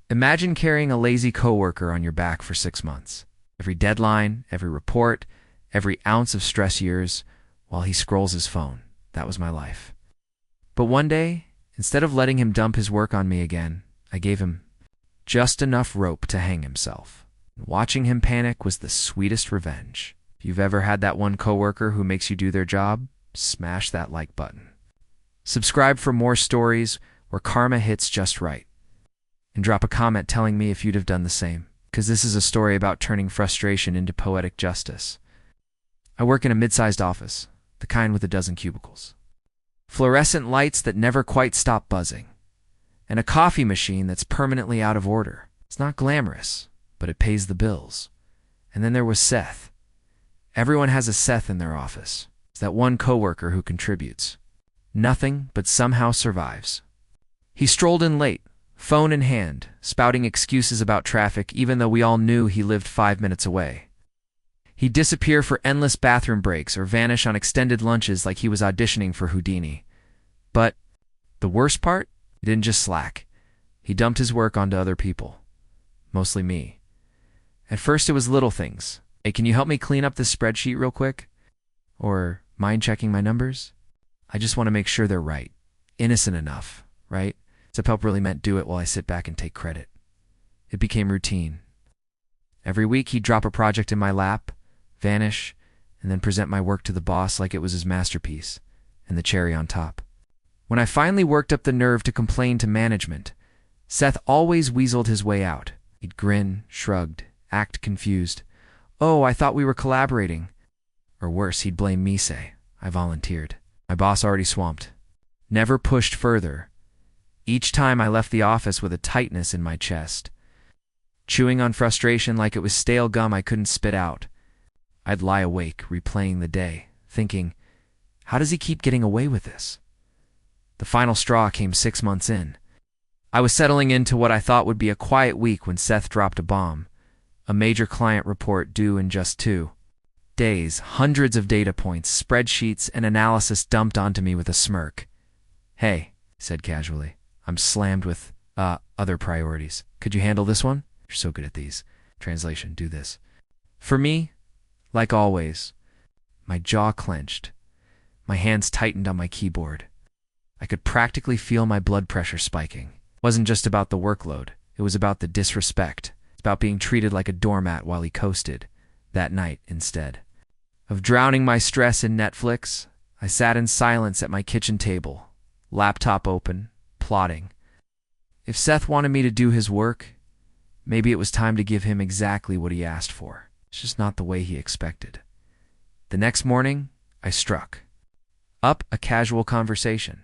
Imagine carrying a lazy coworker on your back for 6 months. Every deadline, every report, every ounce of stress yours, while he scrolls his phone. That was my life. But one day, instead of letting him dump his work on me again, I gave him just enough rope to hang himself. Watching him panic was the sweetest revenge. If you've ever had that one coworker who makes you do their job, smash that like button. Subscribe for more stories where karma hits just right. And drop a comment telling me if you'd have done the same, because this is a story about turning frustration into poetic justice. I work in a mid-sized office, the kind with a dozen cubicles. Fluorescent lights that never quite stop buzzing. And a coffee machine that's permanently out of order. It's not glamorous, but it pays the bills. And then there was Seth. Everyone has a Seth in their office. It's that one coworker who contributes. Nothing, but somehow survives. He strolled in late, phone in hand, spouting excuses about traffic even though we all knew he lived 5 minutes away. He'd disappear for endless bathroom breaks or vanish on extended lunches like he was auditioning for Houdini. But the worst part? He didn't just slack. He dumped his work onto other people. Mostly me. At first it was little things. Hey, can you help me clean up this spreadsheet real quick? Or mind checking my numbers? I just want to make sure they're right. Innocent enough, right? Except help really meant do it while I sit back and take credit. It became routine. Every week he'd drop a project in my lap, vanish, and then present my work to the boss like it was his masterpiece, and the cherry on top. When I finally worked up the nerve to complain to management, Seth always weaseled his way out. He'd grin, shrugged, act confused. Oh, I thought we were collaborating. Or worse, he'd blame me, say. I volunteered. My boss already swamped. Never pushed further. Each time I left the office with a tightness in my chest. Chewing on frustration like it was stale gum I couldn't spit out. I'd lie awake, replaying the day, thinking, how does he keep getting away with this? The final straw came 6 months in. I was settling into what I thought would be a quiet week when Seth dropped a bomb. A major client report due in just 2 days, hundreds of data points, spreadsheets, and analysis dumped onto me with a smirk. Hey, he said casually, I'm slammed with, other priorities. Could you handle this one? You're so good at these. Translation, do this. For me, like always, my jaw clenched. My hands tightened on my keyboard. I could practically feel my blood pressure spiking. It wasn't just about the workload. It was about the disrespect. It's about being treated like a doormat while he coasted. That night, instead of drowning my stress in Netflix, I sat in silence at my kitchen table, laptop open, plotting. If Seth wanted me to do his work, maybe it was time to give him exactly what he asked for. It's just not the way he expected. The next morning, I struck up a casual conversation.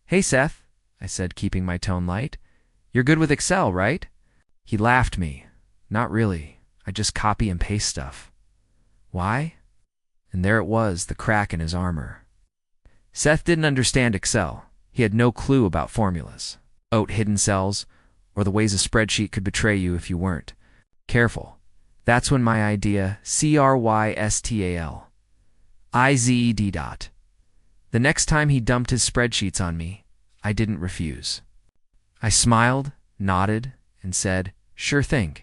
Hey, Seth, I said, keeping my tone light. You're good with Excel, right? He laughed me. Not really. I just copy and paste stuff. Why? And there it was, the crack in his armor. Seth didn't understand Excel. He had no clue about formulas, hidden cells, or the ways a spreadsheet could betray you if you weren't careful. That's when my idea, CRYSTAL, IZED. The next time he dumped his spreadsheets on me, I didn't refuse. I smiled, nodded, and said, sure thing.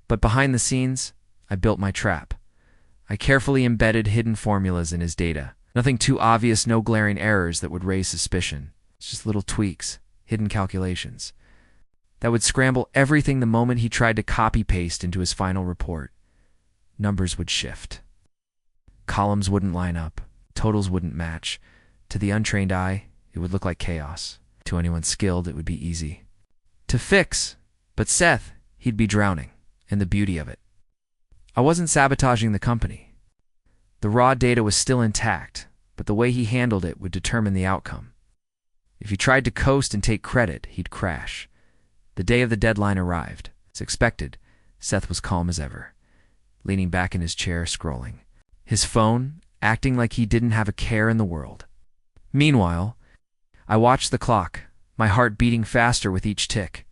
But behind the scenes, I built my trap. I carefully embedded hidden formulas in his data. Nothing too obvious, no glaring errors that would raise suspicion. It's just little tweaks, hidden calculations that would scramble everything the moment he tried to copy-paste into his final report. Numbers would shift. Columns wouldn't line up. Totals wouldn't match. To the untrained eye, it would look like chaos. To anyone skilled, it would be easy to fix. But Seth, he'd be drowning in the beauty of it. I wasn't sabotaging the company. The raw data was still intact, but the way he handled it would determine the outcome. If he tried to coast and take credit, he'd crash. The day of the deadline arrived. As expected, Seth was calm as ever, leaning back in his chair, scrolling his phone, acting like he didn't have a care in the world. Meanwhile, I watched the clock, my heart beating faster with each tick.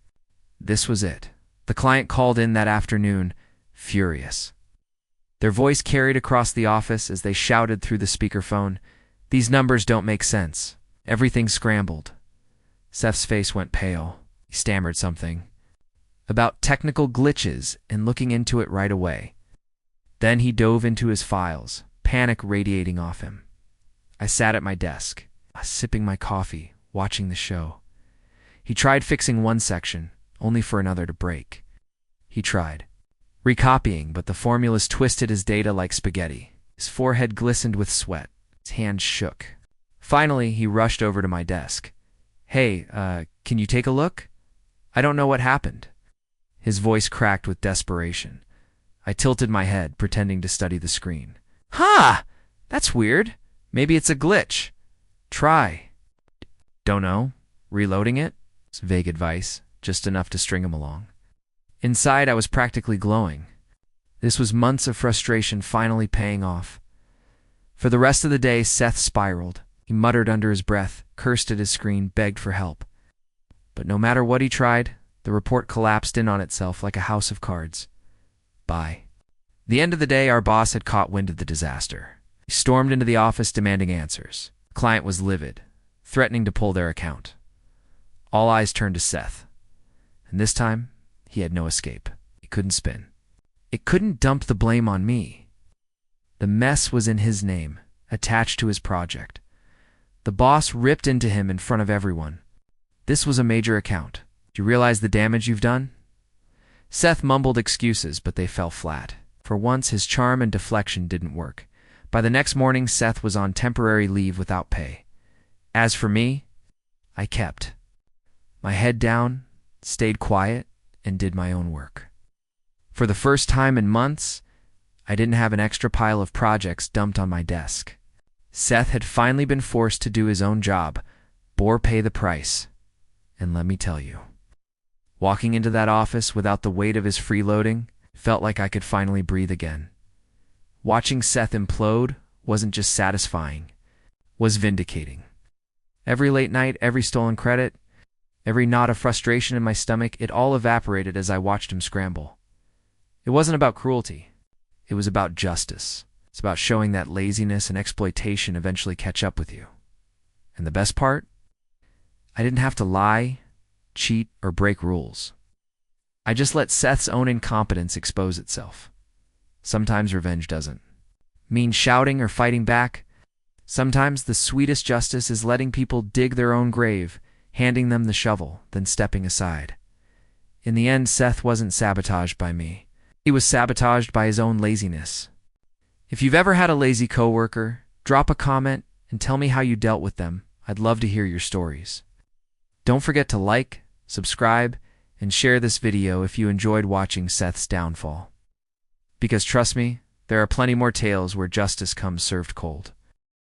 This was it. The client called in that afternoon, furious. Their voice carried across the office as they shouted through the speakerphone, "These numbers don't make sense. Everything's scrambled." Seth's face went pale. He stammered something, about technical glitches and looking into it right away. Then he dove into his files, panic radiating off him. I sat at my desk, sipping my coffee, watching the show. He tried fixing one section, only for another to break. He tried recopying, but the formulas twisted his data like spaghetti. His forehead glistened with sweat. His hands shook. Finally, he rushed over to my desk. "Hey, can you take a look? I don't know what happened." His voice cracked with desperation. I tilted my head, pretending to study the screen. "Ha! That's weird. Maybe it's a glitch. Try." "Don't know. Reloading it?" It's vague advice, just enough to string him along. Inside, I was practically glowing. This was months of frustration finally paying off. For the rest of the day, Seth spiraled. He muttered under his breath, cursed at his screen, begged for help. But no matter what he tried, the report collapsed in on itself like a house of cards. By the end of the day, our boss had caught wind of the disaster. He stormed into the office demanding answers. The client was livid, threatening to pull their account. All eyes turned to Seth. And this time, he had no escape. He couldn't spin. It couldn't dump the blame on me. The mess was in his name, attached to his project. The boss ripped into him in front of everyone. This was a major account. Do you realize the damage you've done? Seth mumbled excuses, but they fell flat. For once, his charm and deflection didn't work. By the next morning, Seth was on temporary leave without pay. As for me, I kept my head down, stayed quiet, and did my own work. For the first time in months, I didn't have an extra pile of projects dumped on my desk. Seth had finally been forced to do his own job, or pay the price. And let me tell you, walking into that office without the weight of his freeloading felt like I could finally breathe again. Watching Seth implode wasn't just satisfying, was vindicating. Every late night, every stolen credit, every knot of frustration in my stomach, it all evaporated as I watched him scramble. It wasn't about cruelty. It was about justice. It's about showing that laziness and exploitation eventually catch up with you. And the best part? I didn't have to lie, cheat, or break rules. I just let Seth's own incompetence expose itself. Sometimes revenge doesn't mean shouting or fighting back. Sometimes the sweetest justice is letting people dig their own grave, handing them the shovel, then stepping aside. In the end, Seth wasn't sabotaged by me. He was sabotaged by his own laziness. If you've ever had a lazy coworker, drop a comment and tell me how you dealt with them. I'd love to hear your stories. Don't forget to like, subscribe, and share this video if you enjoyed watching Seth's downfall. Because trust me, there are plenty more tales where justice comes served cold.